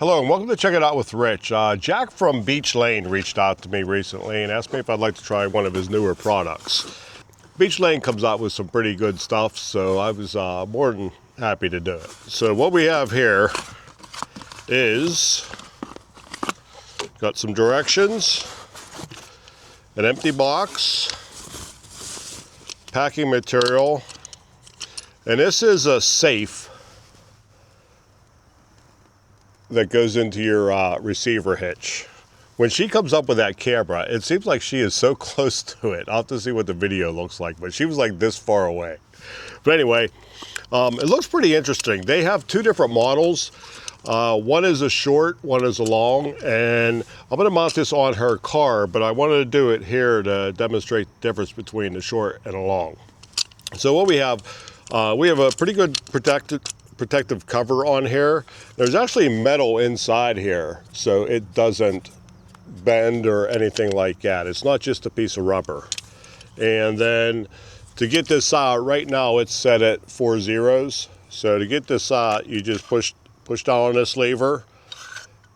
Hello and welcome to Check It Out with Rich. Jack from Beech Lane reached out to me recently and asked me if I'd like to try one of his newer products. Beech Lane comes out with some pretty good stuff, so I was more than happy to do it. So what we have here is got some directions, an empty box, packing material, and this is a safe that goes into your receiver hitch. When she comes up with that camera, it seems like she is so close to it. I'll have to see what the video looks like, but she was like this far away. But anyway, it looks pretty interesting. They have two different models. One is a short, one is a long, and I'm gonna mount this on her car, but I wanted to do it here to demonstrate the difference between the short and a long. So what we have a pretty good protective cover on here. There's actually metal inside here, so it doesn't bend or anything like that. It's not just a piece of rubber. And then to get this out, right now it's set at 4 zeros. So to get this out, you just push down on this lever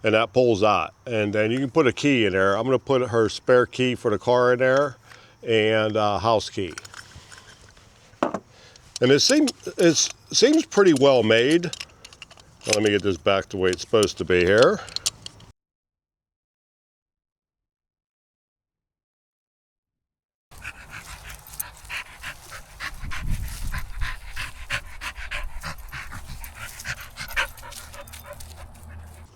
and that pulls out. And then you can put a key in there. I'm gonna put her spare key for the car in there and a house key. And it seems pretty well made. Let me get this back the way it's supposed to be here.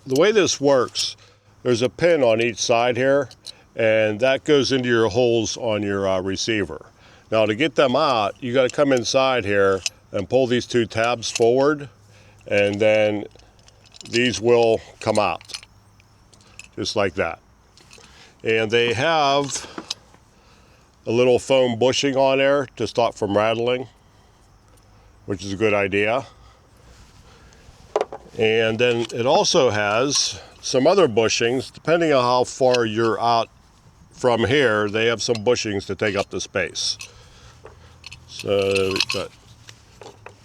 The way this works, there's a pin on each side here, and that goes into your holes on your receiver. Now to get them out, you got to come inside here and pull these two tabs forward, and then these will come out, just like that. And they have a little foam bushing on there to stop from rattling, which is a good idea. And then it also has some other bushings, depending on how far you're out from here, they have some bushings to take up the space. So we've got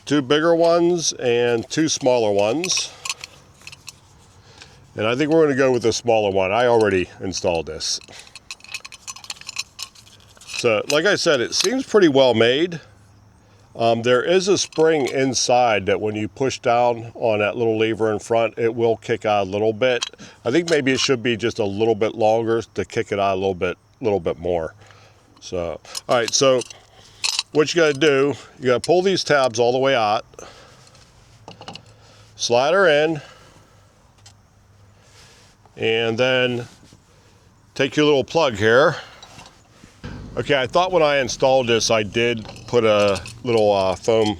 two bigger ones and two smaller ones. And I think we're going to go with the smaller one. I already installed this. So like I said, it seems pretty well made. There is a spring inside that when you push down on that little lever in front, it will kick out a little bit. I think maybe it should be just a little bit longer to kick it out a little bit more. So, all right, so what you gotta do, you gotta pull these tabs all the way out, slide her in, and then take your little plug here. Okay, I thought when I installed this, I did put a little foam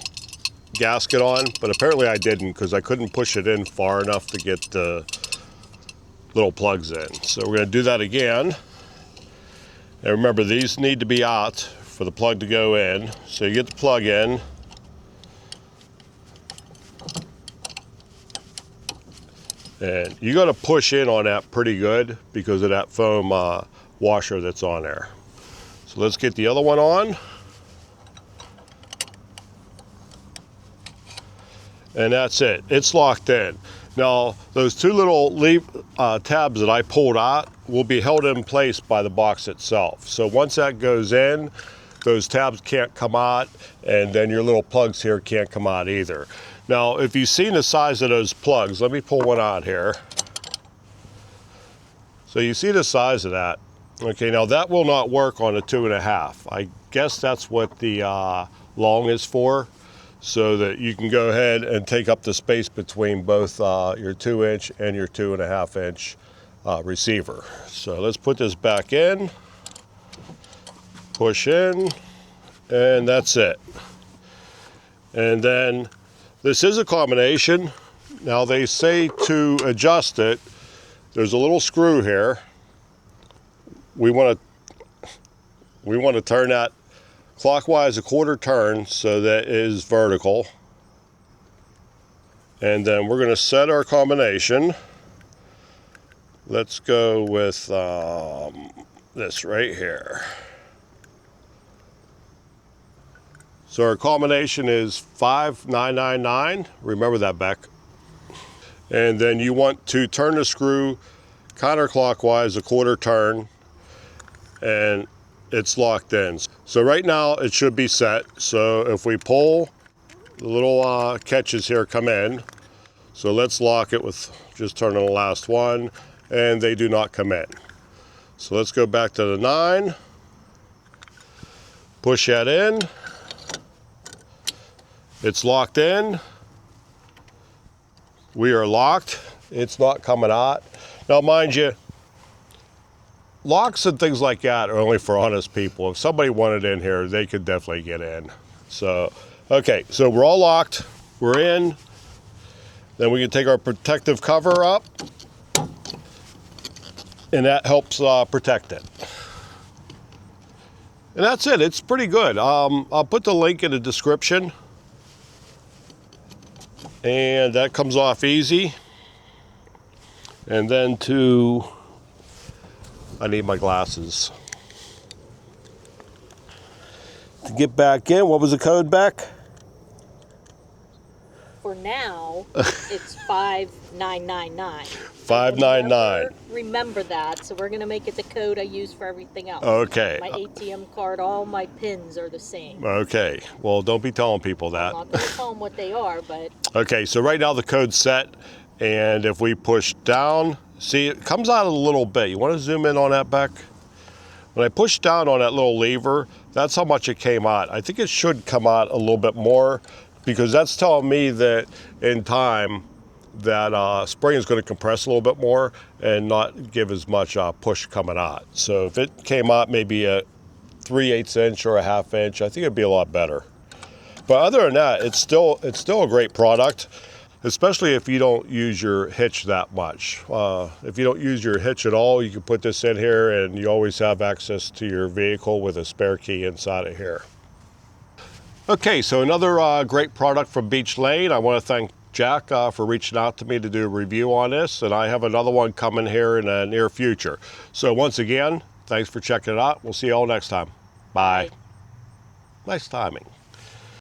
gasket on, but apparently I didn't because I couldn't push it in far enough to get the little plugs in. So we're gonna do that again. And remember, these need to be out for the plug to go in. So you get the plug in. And you gotta push in on that pretty good because of that foam washer that's on there. So let's get the other one on. And that's it, it's locked in. Now, those two little tabs that I pulled out will be held in place by the box itself. So once that goes in, those tabs can't come out, and then your little plugs here can't come out either. Now, if you've seen the size of those plugs, let me pull one out here. So you see the size of that. Okay, now that will not work on a 2.5. I guess that's what the long is for, so that you can go ahead and take up the space between both your 2-inch and your 2.5-inch receiver. So let's put this back in, push in, and that's it. And then this is a combination. Now they say to adjust it, there's a little screw here. We want to turn that clockwise a 1/4 turn so that it is vertical. And then we're going to set our combination. Let's go with this right here. So our combination is 5999. Remember that, Beck. And then you want to turn the screw counterclockwise, a quarter turn, and it's locked in. So right now it should be set. So if we pull, the little catches here come in. So let's lock it with just turning the last one, and they do not come in. So let's go back to the 9, push that in, it's locked in, we are locked, it's not coming out. Now mind you, locks and things like that are only for honest people. If somebody wanted in here, they could definitely get in. So, okay, so we're all locked, we're in. Then we can take our protective cover up, and that helps protect it. And that's it, it's pretty good. I'll put the link in the description. And that comes off easy. And then I need my glasses. To get back in, what was the code, Beck? For now, it's 5999. 599. Remember that, so we're going to make it the code I use for everything else. Okay. My ATM card, all my pins are the same. Okay, well, don't be telling people that. I'm not going to tell them what they are, but... Okay, so right now the code's set, and if we push down, see, it comes out a little bit. You want to zoom in on that, Beck? When I push down on that little lever, that's how much it came out. I think it should come out a little bit more, because that's telling me that in time that spring is going to compress a little bit more and not give as much push coming out. So if it came out maybe a 3/8 inch or a 1/2 inch, I think it'd be a lot better. But other than that, it's still a great product, especially if you don't use your hitch that much. If you don't use your hitch at all, you can put this in here and you always have access to your vehicle with a spare key inside of here. Okay, so another great product from Beech Lane. I want to thank Jack for reaching out to me to do a review on this, and I have another one coming here in the near future. So once again, thanks for checking it out. We'll see you all next time. Bye. Nice timing.